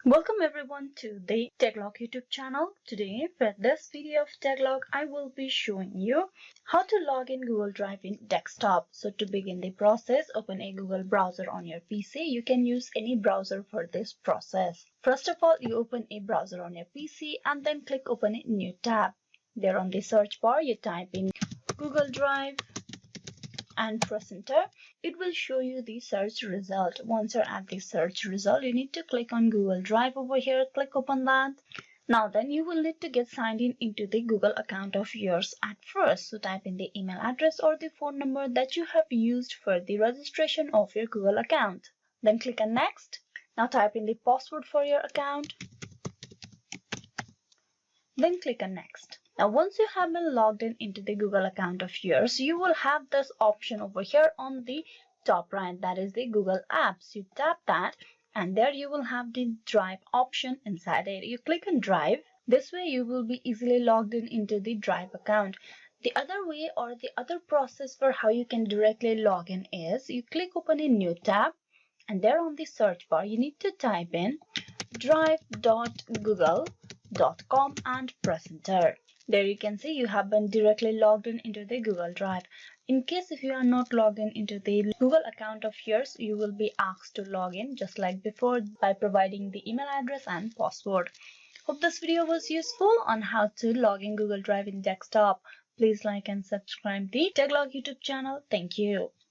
Welcome everyone to the TechLog YouTube channel. Today for this video of TechLog, I will be showing you how to log in Google Drive in desktop. So to begin the process, open a Google browser on your PC. You can use any browser for this process. First of all, you open a browser on your PC and then click open a new tab. There on the search bar, you type in Google Drive and press enter. It will show you the search result. Once you're at the search result, you need to click on Google Drive over here. Click open that. Now then you will need to get signed in into the Google account of yours at first. So type in the email address or the phone number that you have used for the registration of your Google account. Then click on next. Now type in the password for your account. Then click on next. Now once you have been logged in into the Google account of yours, you will have this option over here on the top right, that is the Google Apps. You tap that and there you will have the Drive option inside it. You click on Drive. This way you will be easily logged in into the Drive account. The other way or the other process for how you can directly log in is you click open a new tab and there on the search bar you need to type in drive.google.com and press enter. There you can see you have been directly logged in into the Google Drive. In case if you are not logged in into the Google account of yours, you will be asked to log in just like before by providing the email address and password. Hope this video was useful on how to log in Google Drive in desktop. Please like and subscribe the TechLog YouTube channel. Thank you.